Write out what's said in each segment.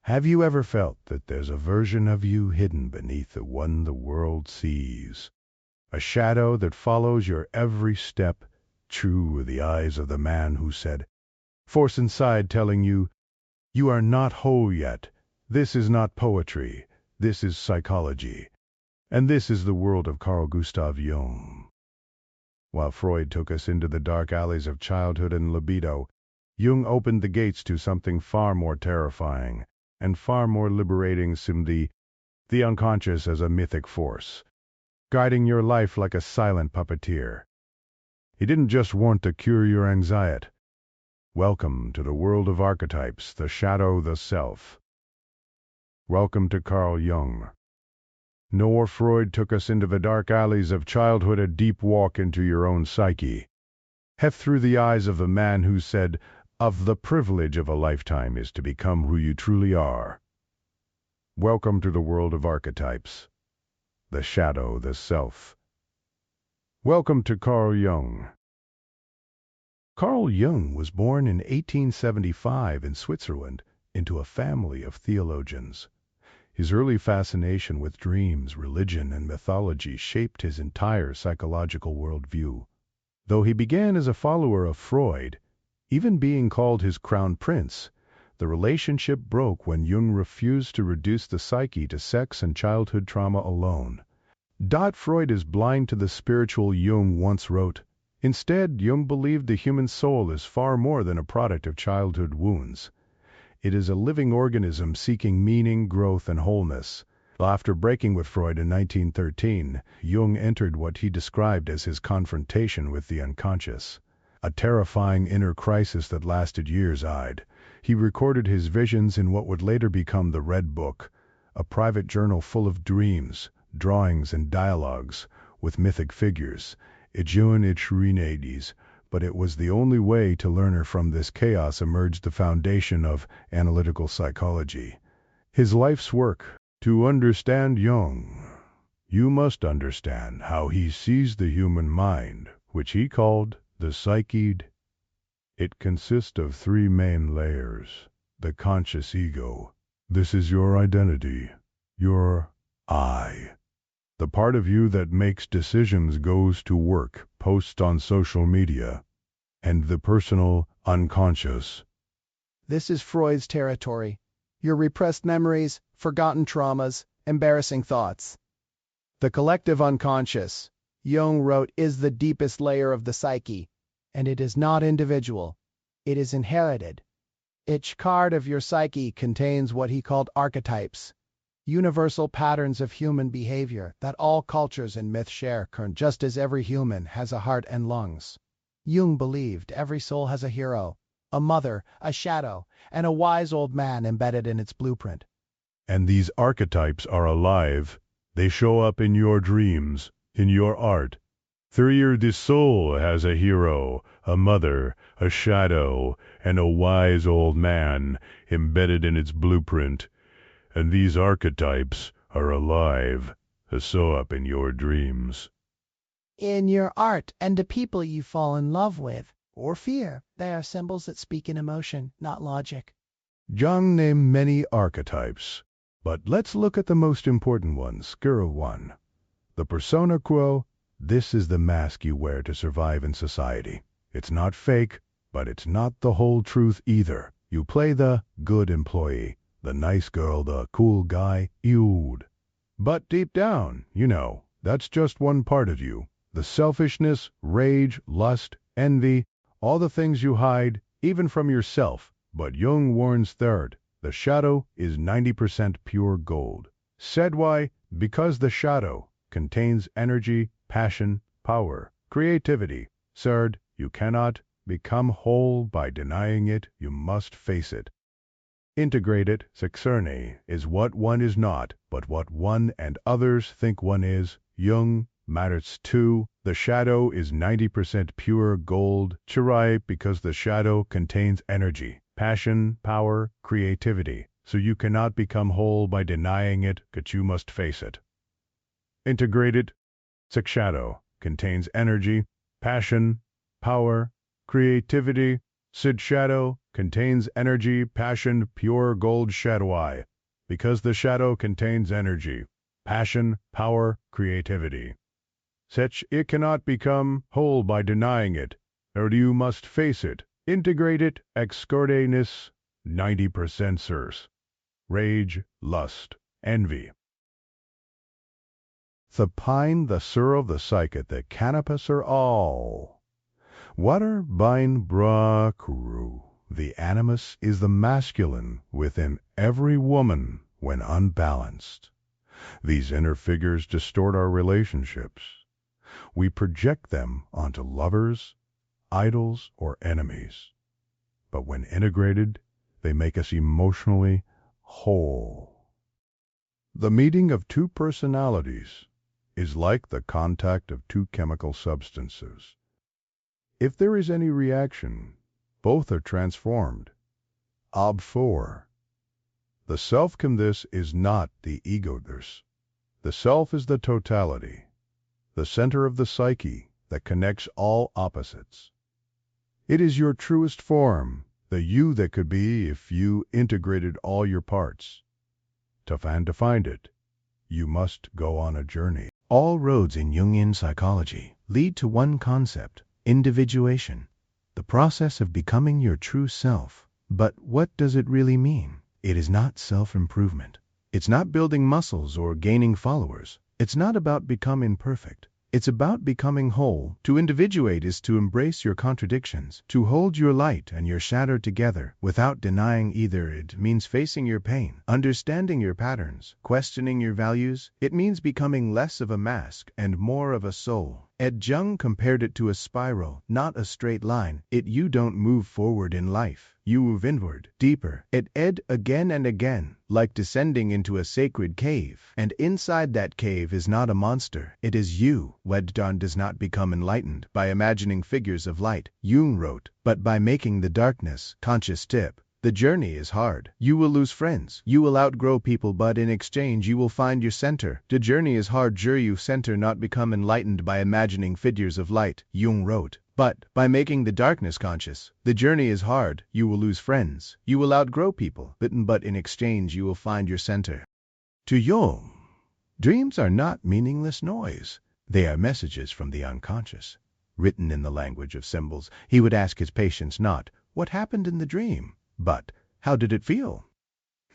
Have you ever felt that there's a version of you hidden beneath the one the world sees? A shadow that follows your every step, true with the eyes of the man who said, force inside telling you, you are not whole yet. This is not poetry. This is psychology. And this is the world of Carl Gustav Jung. While Freud took us into the dark alleys of childhood and libido, Jung opened the gates to something far more terrifying and far more liberating, the unconscious as a mythic force, guiding your life like a silent puppeteer. He didn't just want to cure your anxiety. Welcome to the world of archetypes, the shadow, the self. Welcome to Carl Jung. Nor Freud took us into the dark alleys of childhood, a deep walk into your own psyche. Heft through the eyes of the man who said, of the privilege of a lifetime is to become who you truly are. Welcome to the world of archetypes, the shadow, the self. Welcome to Carl Jung. Carl Jung was born in 1875 in Switzerland into a family of theologians. His early fascination with dreams, religion, and mythology shaped his entire psychological worldview. Though he began as a follower of Freud, even being called his crown prince, the relationship broke when Jung refused to reduce the psyche to sex and childhood trauma alone. Freud is blind to the spiritual, Jung once wrote. Instead, Jung believed the human soul is far more than a product of childhood wounds. It is a living organism seeking meaning, growth, and wholeness. After breaking with Freud in 1913, Jung entered what he described as his confrontation with the unconscious. A terrifying inner crisis that lasted years. He recorded his visions in what would later become the Red Book, a private journal full of dreams, drawings, and dialogues with mythic figures. But it was the only way to learn. From this chaos emerged the foundation of analytical psychology. His life's work. To understand Jung, you must understand how he sees the human mind, which he called the psyche. It consists of three main layers. The conscious ego. This is your identity, your I. The part of you that makes decisions, goes to work, posts on social media. And the personal unconscious. This is Freud's territory. Your repressed memories, forgotten traumas, embarrassing thoughts. The collective unconscious, Jung wrote, is the deepest layer of the psyche, and it is not individual. It is inherited. Each card of your psyche contains what he called archetypes, universal patterns of human behavior that all cultures and myths share, just as every human has a heart and lungs. Jung believed every soul has a hero, a mother, a shadow, and a wise old man embedded in its blueprint. And these archetypes are alive. They show up in your dreams, in your art. The soul has a hero, a mother, a shadow, and a wise old man embedded in its blueprint. And these archetypes are alive. They show up in your dreams. In your art and the people you fall in love with or fear. They are symbols that speak in emotion, not logic. Jung named many archetypes, but let's look at the most important ones. Skira 1. The persona quo. This is the mask you wear to survive in society. It's not fake, but it's not the whole truth either. You play the good employee, the nice girl, the cool guy, But deep down, that's just one part of you. The selfishness, rage, lust, envy, all the things you hide, even from yourself. But Jung warns third, the shadow is 90% pure gold. Said why? Because the shadow contains energy, passion, power, creativity. Third, you cannot become whole by denying it, you must face it. Integrated, sexerne, is what one is not, but what one and others think one is. Jung matters too. The shadow is 90% pure gold. Chirai, because the shadow contains energy, passion, power, creativity. So you cannot become whole by denying it, but you must face it. Integrated, sex shadow contains energy, passion, power, creativity. Sid shadow contains energy, passion, pure gold shadow. Because the shadow contains energy, passion, power, creativity. Such it cannot become whole by denying it, or you must face it, integrate it, excordaneous, 90% sirs. Rage, lust, envy. The pine, the sorrow, the psyche, the canopus are all. Water, bine, bra, cru. The animus is the masculine within every woman when unbalanced. These inner figures distort our relationships. We project them onto lovers, idols, or enemies. But when integrated, they make us emotionally whole. The meeting of two personalities is like the contact of two chemical substances. If there is any reaction, both are transformed. Ob 4. The self-com this is not the ego this. The self is the totality, the center of the psyche that connects all opposites. It is your truest form, the you that could be if you integrated all your parts. To find it, you must go on a journey. All roads in Jungian psychology lead to one concept, individuation, the process of becoming your true self. But what does it really mean? It is not self-improvement. It's not building muscles or gaining followers. It's not about becoming perfect. It's about becoming whole. To individuate is to embrace your contradictions, to hold your light and your shadow together without denying either. It means facing your pain, understanding your patterns, questioning your values. It means becoming less of a mask and more of a soul. Jung compared it to a spiral, not a straight line. You don't move forward in life. You move inward, deeper. Again and again, like descending into a sacred cave. And inside that cave is not a monster. It is you. Dawn does not become enlightened by imagining figures of light, Jung wrote, but by making the darkness conscious. Tip. The journey is hard. You will lose friends. You will outgrow people, but in exchange you will find your center. The journey is hard. You center not become enlightened by imagining figures of light, Jung wrote, but by making the darkness conscious. The journey is hard. You will lose friends. You will outgrow people, but in exchange you will find your center. To Jung, dreams are not meaningless noise. They are messages from the unconscious. Written in the language of symbols, he would ask his patients not, "What happened in the dream?" but "How did it feel?"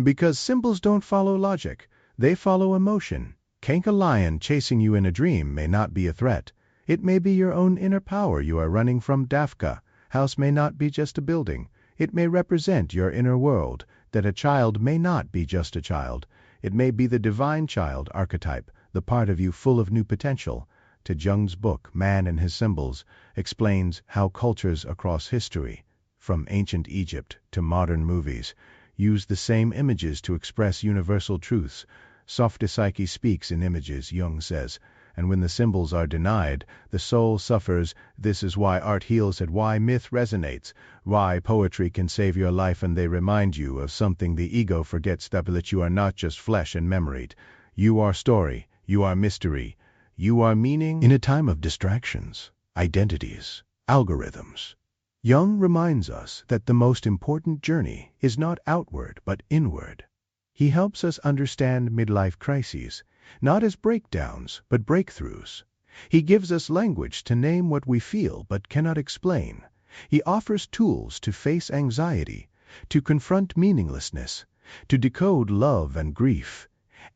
Because symbols don't follow logic, they follow emotion. A lion chasing you in a dream may not be a threat. It may be your own inner power you are running from. Dafka. House may not be just a building. It may represent your inner world. That a child may not be just a child. It may be the divine child archetype, the part of you full of new potential. To Jung's book, Man and His Symbols, explains how cultures across history, from ancient Egypt to modern movies, use the same images to express universal truths. Soft psyche speaks in images, Jung says, and when the symbols are denied, the soul suffers. This is why art heals and why myth resonates, why poetry can save your life, and they remind you of something the ego forgets, that you are not just flesh and memory. You are story, you are mystery, you are meaning. In a time of distractions, identities, algorithms, Jung reminds us that the most important journey is not outward but inward. He helps us understand midlife crises, not as breakdowns but breakthroughs. He gives us language to name what we feel but cannot explain. He offers tools to face anxiety, to confront meaninglessness, to decode love and grief.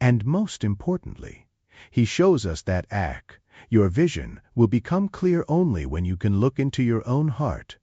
And most importantly, he shows us that your vision will become clear only when you can look into your own heart.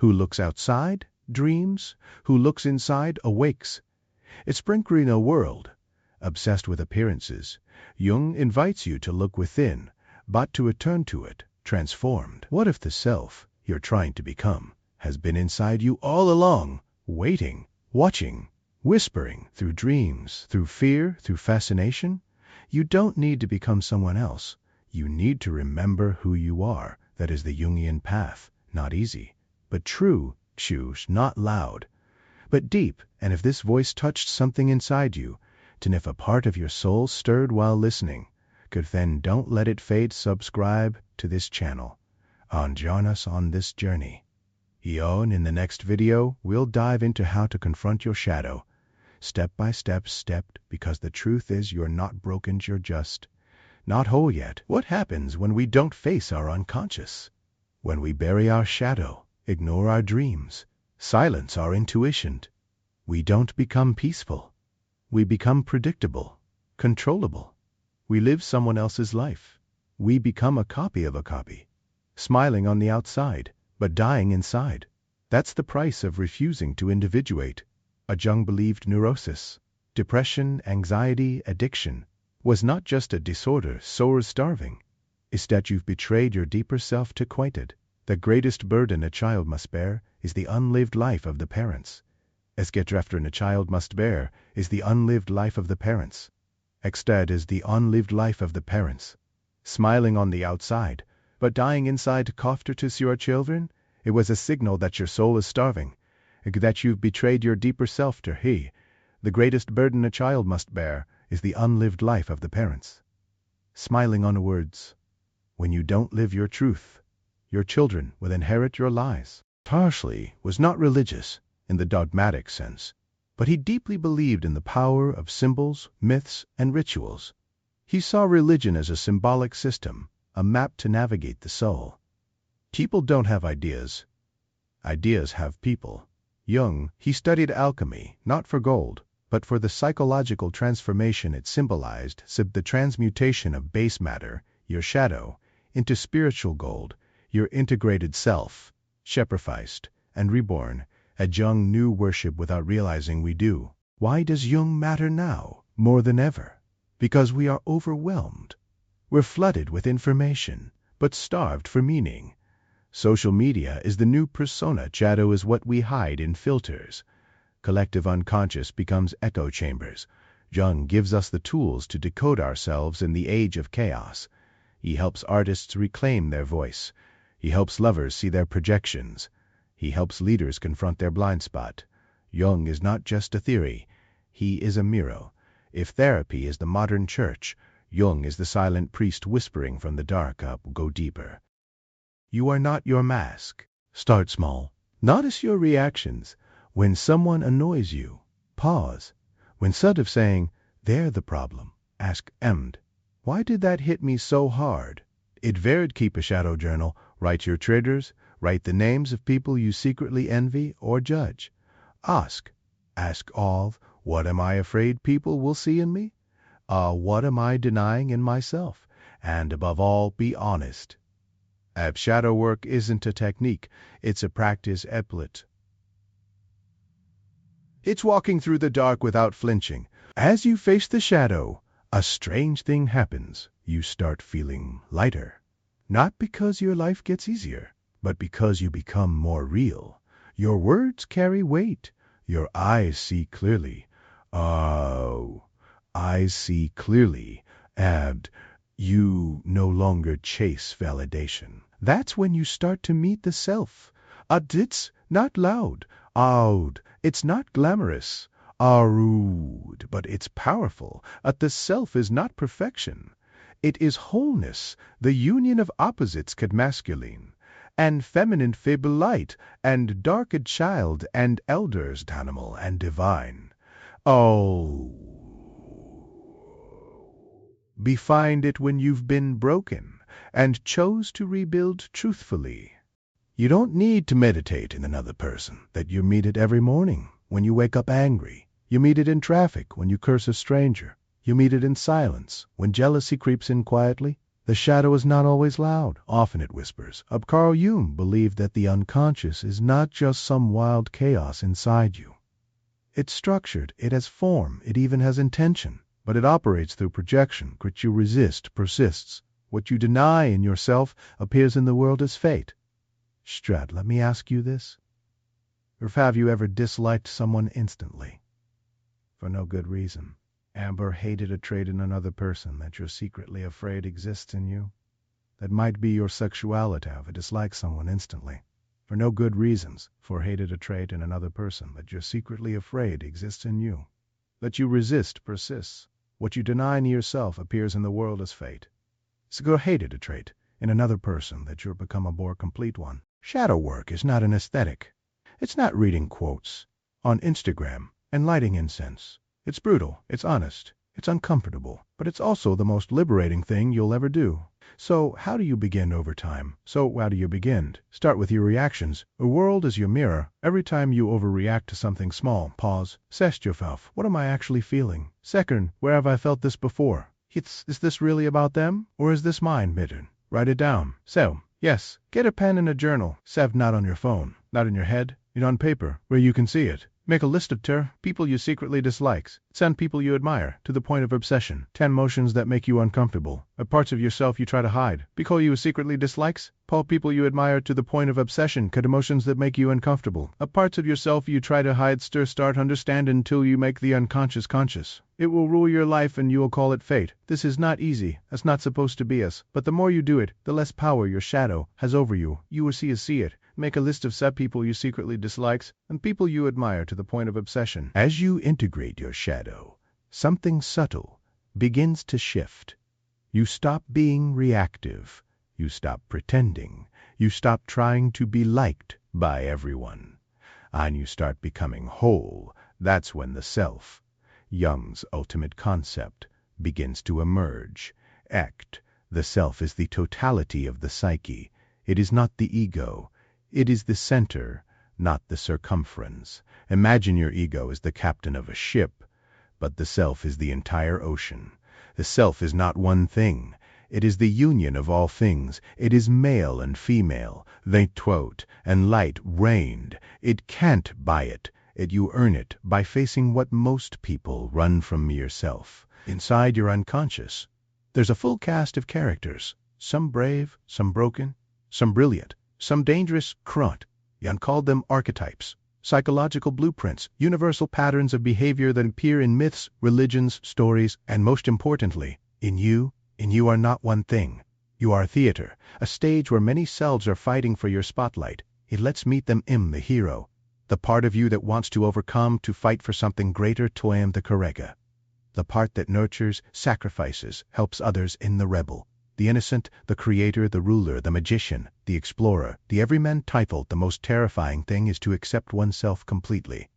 Who looks outside dreams, who looks inside awakes. It's in a world obsessed with appearances. Jung invites you to look within, but to return to it, transformed. What if the self you're trying to become has been inside you all along, waiting, watching, whispering through dreams, through fear, through fascination? You don't need to become someone else. You need to remember who you are. That is the Jungian path. Not easy, but true. Choose not loud, but deep. And if this voice touched something inside you, and if a part of your soul stirred while listening, then don't let it fade. Subscribe to this channel and join us on this journey. In the next video, we'll dive into how to confront your shadow. Step by step, because the truth is you're not broken, you're just not whole yet. What happens when we don't face our unconscious? When we bury our shadow, ignore our dreams, silence our intuition, we don't become peaceful. We become predictable, controllable. We live someone else's life. We become a copy of a copy, smiling on the outside, but dying inside. That's the price of refusing to individuate. A Jung believed neurosis, depression, anxiety, addiction, was not just a disorder, soul starving. It's that you've betrayed your deeper self to quite it. The greatest burden a child must bear is the unlived life of the parents. Esgetreften a child must bear is the unlived life of the parents. Extad is the unlived life of the parents. Smiling on the outside, but dying inside after to your children, it was a signal that your soul is starving, that you've betrayed your deeper self to he. The greatest burden a child must bear is the unlived life of the parents. Smiling on words. When you don't live your truth, your children will inherit your lies. Parsley was not religious in the dogmatic sense, but he deeply believed in the power of symbols, myths, and rituals. He saw religion as a symbolic system, a map to navigate the soul. People don't have ideas. Ideas have people. Jung, he studied alchemy, not for gold, but for the psychological transformation it symbolized, the transmutation of base matter, your shadow, into spiritual gold, your integrated self, sacrificed and reborn. As Jung knew worship without realizing we do. Why does Jung matter now, more than ever? Because we are overwhelmed. We're flooded with information, but starved for meaning. Social media is the new persona. Shadow is what we hide in filters. Collective unconscious becomes echo chambers. Jung gives us the tools to decode ourselves in the age of chaos. He helps artists reclaim their voice. He helps lovers see their projections. He helps leaders confront their blind spot. Jung is not just a theory. He is a mirror. If therapy is the modern church, Jung is the silent priest whispering from the dark up, go deeper. You are not your mask. Start small. Notice your reactions. When someone annoys you, pause. When instead of saying, they're the problem, ask, why did that hit me so hard? Keep a shadow journal. Write your triggers. Write the names of people you secretly envy or judge. Ask all, what am I afraid people will see in me? What am I denying in myself? And above all, be honest. Shadow work isn't a technique, it's a practice eplet. It's walking through the dark without flinching. As you face the shadow, a strange thing happens. You start feeling lighter. Not because your life gets easier, but because you become more real. Your words carry weight. Your eyes see clearly. Eyes see clearly. And you no longer chase validation. That's when you start to meet the self. It's not loud. It's not glamorous. Rude, but it's powerful. The self is not perfection. It is wholeness, the union of opposites masculine, and feminine fable light, and darked child, and elders animal and divine. Find it when you've been broken, and chose to rebuild truthfully. You don't need to meditate in another person, that you meet it every morning when you wake up angry. You meet it in traffic when you curse a stranger. You meet it in silence when jealousy creeps in quietly. The shadow is not always loud. Often it whispers. Carl Jung believed that the unconscious is not just some wild chaos inside you. It's structured, it has form, it even has intention, but it operates through projection, which you resist, persists. What you deny in yourself appears in the world as fate. Strat, let me ask you this. Or have you ever disliked someone instantly? For no good reason. Amber hated a trait in another person that you're secretly afraid exists in you. That might be your sexuality, to dislike someone instantly. For no good reasons, for hated a trait in another person that you're secretly afraid exists in you. That you resist persists. What you deny in yourself appears in the world as fate. So hated a trait in another person that you're become a more complete one. Shadow work is not an aesthetic. It's not reading quotes on Instagram and lighting incense. It's brutal, it's honest, it's uncomfortable, but it's also the most liberating thing you'll ever do. So how do you begin over time? Start with your reactions. The world is your mirror. Every time you overreact to something small, pause. Test yourself. What am I actually feeling? Second, where have I felt this before? Is this really about them? Or is this mine, Midden? Write it down. So, yes, get a pen and a journal. Sev, not on your phone, not in your head, it on paper, where you can see it. Make a list of people you secretly dislike. Send people you admire, to the point of obsession. 10 emotions that make you uncomfortable. Parts of yourself you try to hide. People you secretly dislikes. People you admire to the point of obsession. Cut emotions that make you uncomfortable. Parts of yourself you try to hide. Start understand until you make the unconscious conscious. It will rule your life and you will call it fate. This is not easy. That's not supposed to be us. But the more you do it, the less power your shadow has over you. You will see it. Make a list of people you secretly dislikes and people you admire to the point of obsession. As you integrate your shadow, something subtle begins to shift. You stop being reactive. You stop pretending. You stop trying to be liked by everyone. And you start becoming whole. That's when the self, Jung's ultimate concept, begins to emerge. The self is the totality of the psyche. It is not the ego. It is the center, not the circumference. Imagine your ego as the captain of a ship, but the self is the entire ocean. The self is not one thing. It is the union of all things. It is male and female, they quote, and light reigned. It can't buy it. You earn it by facing what most people run from yourself. Inside your unconscious, there's a full cast of characters, some brave, some broken, some brilliant, some dangerous. Jung called them archetypes, psychological blueprints, universal patterns of behavior that appear in myths, religions, stories, and most importantly, in you are not one thing. You are a theater, a stage where many selves are fighting for your spotlight. Let's meet them in the hero, the part of you that wants to overcome, to fight for something greater, toem the karega. The part that nurtures, sacrifices, helps others in the rebel. The innocent, the creator, the ruler, the magician, the explorer, the everyman title. The most terrifying thing is to accept oneself completely.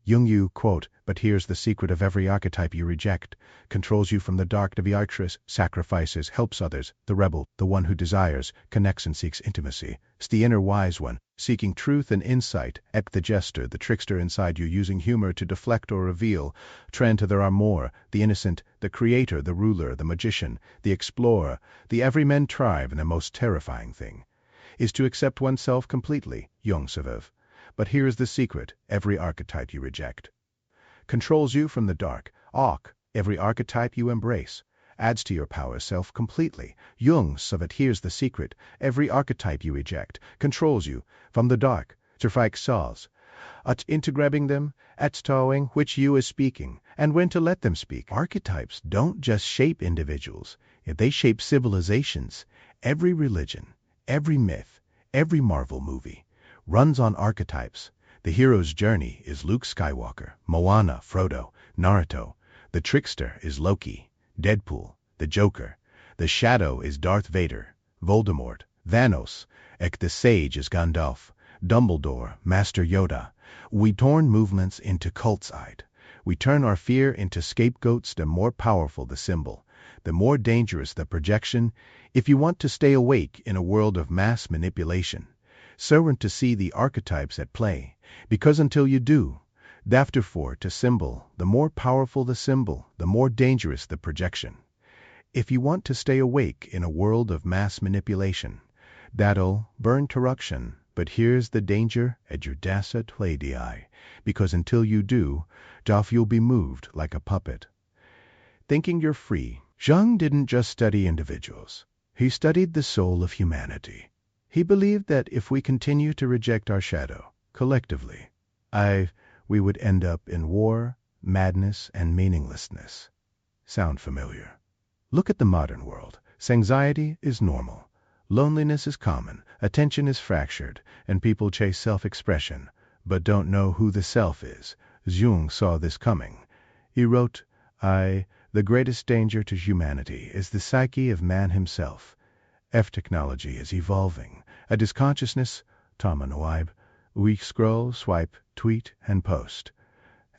Jung quote, but here's the secret of every archetype you reject. Controls you from the dark. The archetype sacrifices, helps others. The rebel, the one who desires, connects and seeks intimacy. It's the inner wise one, seeking truth and insight. The jester, the trickster inside you, using humor to deflect or reveal. There are more. The innocent, the creator, the ruler, the magician, the explorer, the everyman tribe. And the most terrifying thing is to accept oneself completely. Jung Saviv. But here is the secret: every archetype you reject controls you from the dark. Every archetype you embrace adds to your power self completely. Jung Saviv. Here's the secret: every archetype you reject controls you from the dark. Zerfike saws. Into grabbing them, at towing which you is speaking, and when to let them speak. Archetypes don't just shape individuals, they shape civilizations. Every religion, every myth, every Marvel movie runs on archetypes. The hero's journey is Luke Skywalker, Moana, Frodo, Naruto. The trickster is Loki, Deadpool, the Joker. The shadow is Darth Vader, Voldemort, Thanos. The sage is Gandalf, Dumbledore, Master Yoda. We turn movements into cults. We turn our fear into scapegoats. The more powerful the symbol, the more dangerous the projection. If you want to stay awake in a world of mass manipulation, servant to see the archetypes at play, because until you do, therefore to symbol, the more powerful the symbol, the more dangerous the projection. If you want to stay awake in a world of mass manipulation, that'll burn corruption. But here's the danger at your dasset lady, because until you do, you'll be moved like a puppet. Thinking you're free, Jung didn't just study individuals. He studied the soul of humanity. He believed that if we continue to reject our shadow, collectively, we would end up in war, madness, and meaninglessness. Sound familiar? Look at the modern world. Anxiety is normal. Loneliness is common. Attention is fractured, and people chase self-expression, but don't know who the self is. Jung saw this coming. He wrote, the greatest danger to humanity is the psyche of man himself. Technology is evolving. His consciousness Tamanoib. We scroll, swipe, tweet, and post.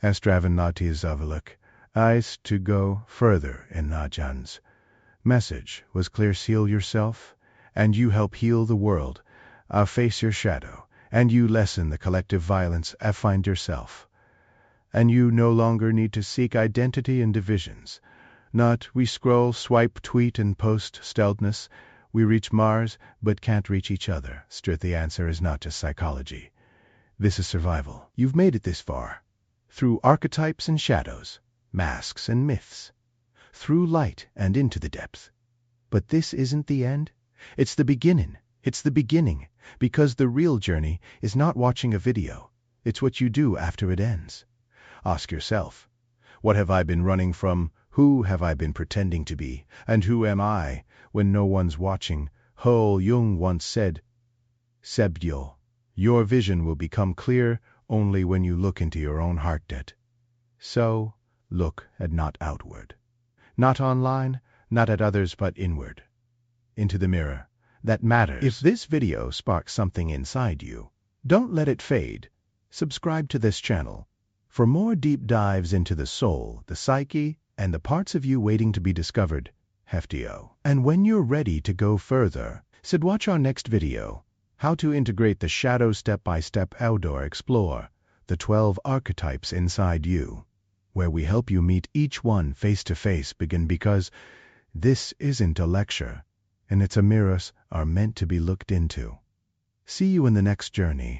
Estravanati Zavaluk. Eyes to go further in Najans. Message was clear seal yourself, and you help heal the world. Face your shadow, and you lessen the collective violence. Find yourself. And you no longer need to seek identity in divisions. Not we scroll, swipe, tweet, and post stealthness. We reach Mars, but can't reach each other. Sturt, the answer is not just psychology. This is survival. You've made it this far. Through archetypes and shadows, masks and myths. Through light and into the depth. But this isn't the end. It's the beginning. It's the beginning. Because the real journey is not watching a video. It's what you do after it ends. Ask yourself, what have I been running from? Who have I been pretending to be? And who am I when no one's watching? Jung once said, Sebyo, your vision will become clear only when you look into your own heart. So, look and not outward. Not online, not at others, but inward. Into the mirror. That matters. If this video sparks something inside you, don't let it fade. Subscribe to this channel for more deep dives into the soul, the psyche, and the parts of you waiting to be discovered. Heftio. And when you're ready to go further, watch our next video, how to integrate the shadow step-by-step outdoor explore, the 12 archetypes inside you, where we help you meet each one face-to-face because this isn't a lecture, and it's a mirrors are meant to be looked into. See you in the next journey.